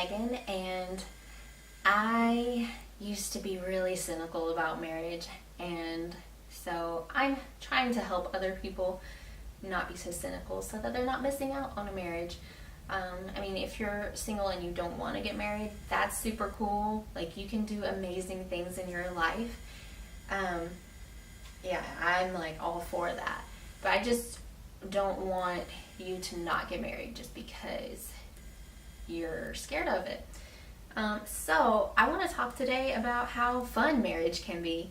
Megan, and I used to be really cynical about marriage, and so I'm trying to help other people not be so cynical so that they're not missing out on a marriage. If you're single and you don't want to get married, that's super cool. Like, you can do amazing things in your life. Yeah, I'm like all for that. But I just don't want you to not get married just because you're scared of it. So I want to talk today about how fun marriage can be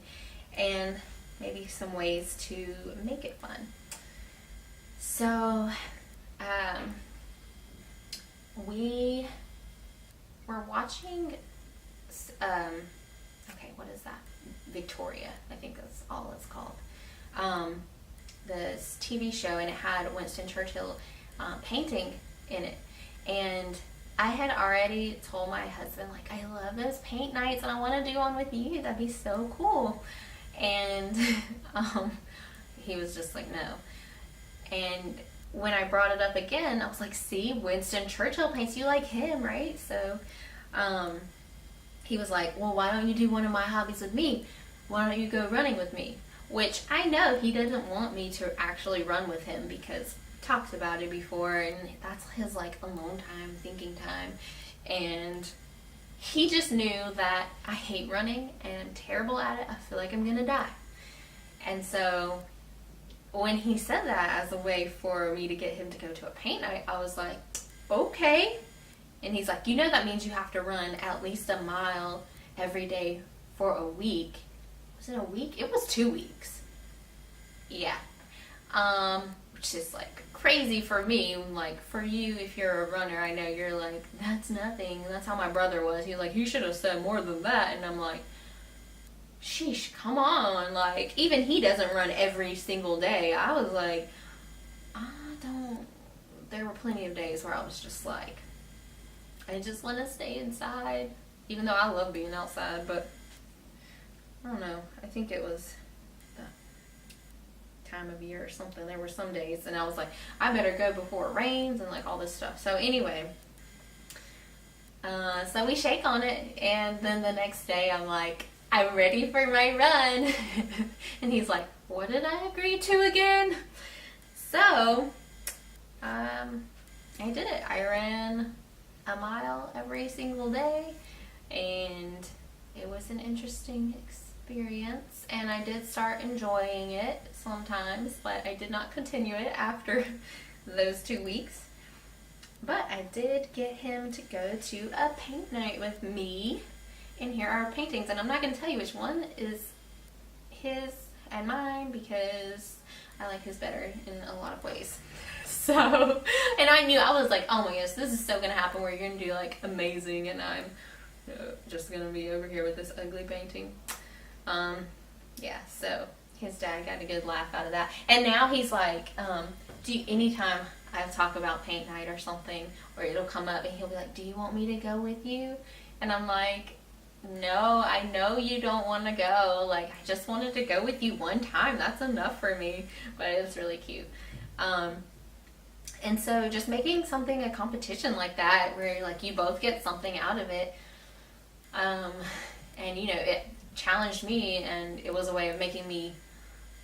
and maybe some ways to make it fun. So we were watching, what is that? Victoria, I think that's all it's called. This TV show, and it had Winston Churchill painting in it. And I had already told my husband, like, I love those paint nights and I want to do one with you. That'd be so cool. And he was just like, no. And when I brought it up again, I was like, see, Winston Churchill paints, you like him, right? So he was like, well, why don't you do one of my hobbies with me? Why don't you go running with me? Which I know he doesn't want me to actually run with him because we talked about it before, and that's his like alone time, thinking time. And he just knew that I hate running and I'm terrible at it. I feel like I'm gonna die. And so when he said that as a way for me to get him to go to a paint night, I was like, okay. And he's like, that means you have to run at least a mile every day for a week. Was it a week? It was 2 weeks. Yeah. Which is like crazy for me. Like, for you, if you're a runner, I know you're like, that's nothing. That's how my brother was. He was like, you should have said more than that. And I'm like, sheesh, come on. Like, even he doesn't run every single day. I was like, there were plenty of days where I was just like, I just want to stay inside, even though I love being outside. But I don't know, I think it was the time of year or something. There were some days and I was like, I better go before it rains and like all this stuff. So anyway, so we shake on it, and then the next day I'm like, I'm ready for my run. And he's like, what did I agree to again? So I did it. I ran a mile every single day, and it was an interesting experience, and I did start enjoying it sometimes, but I did not continue it after those 2 weeks. But I did get him to go to a paint night with me, and here are paintings, and I'm not going to tell you which one is his and mine because I like his better in a lot of ways. So, and I knew, I was like, oh my gosh, this is so going to happen where you're going to do like amazing, and I'm just going to be over here with this ugly painting. Yeah, so his dad got a good laugh out of that. And now he's like, anytime I talk about paint night or something, or it'll come up and he'll be like, do you want me to go with you? And I'm like, no, I know you don't want to go. Like, I just wanted to go with you one time. That's enough for me. But it's really cute. And so just making something a competition like that, where like you both get something out of it, and it challenged me, and it was a way of making me,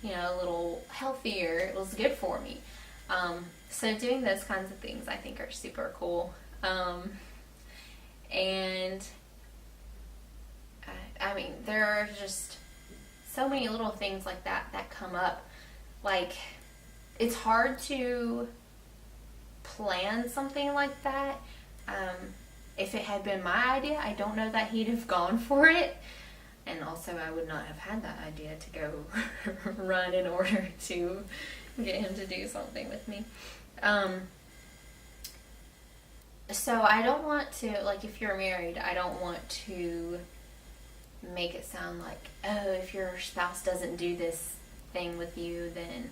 a little healthier. It was good for me. So doing those kinds of things I think are super cool. And there are just so many little things like that come up. Like, it's hard to plan something like that. If it had been my idea, I don't know that he'd have gone for it. And also, I would not have had that idea to go run in order to get him to do something with me. So I don't want to, like, if you're married, I don't want to make it sound like, oh, if your spouse doesn't do this thing with you, then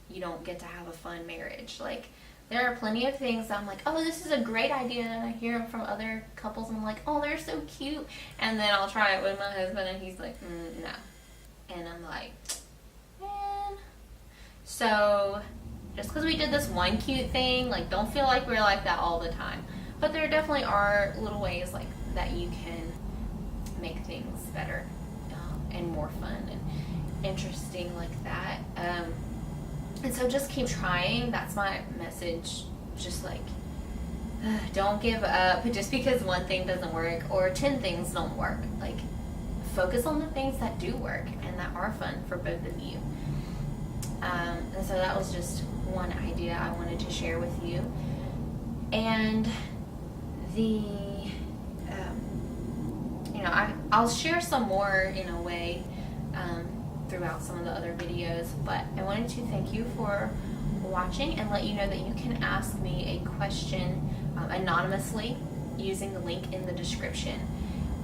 you don't get to have a fun marriage. Like, there are plenty of things that I'm like, oh, this is a great idea, and I hear them from other couples, and I'm like, oh, they're so cute, and then I'll try it with my husband, and he's like, no, and I'm like, man. So just because we did this one cute thing, like, don't feel like we're like that all the time. But there definitely are little ways like that you can make things better and more fun and interesting like that. And so just keep trying. That's my message. Just like, don't give up just because one thing doesn't work or 10 things don't work. Like, focus on the things that do work and that are fun for both of you. And so that was just one idea I wanted to share with you. And I'll share some more in a way throughout some of the other videos, but I wanted to thank you for watching and let you know that you can ask me a question anonymously using the link in the description,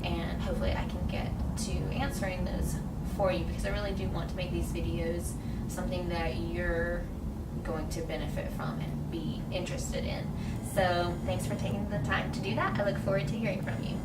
and hopefully I can get to answering those for you, because I really do want to make these videos something that you're going to benefit from and be interested in. So thanks for taking the time to do that. I look forward to hearing from you.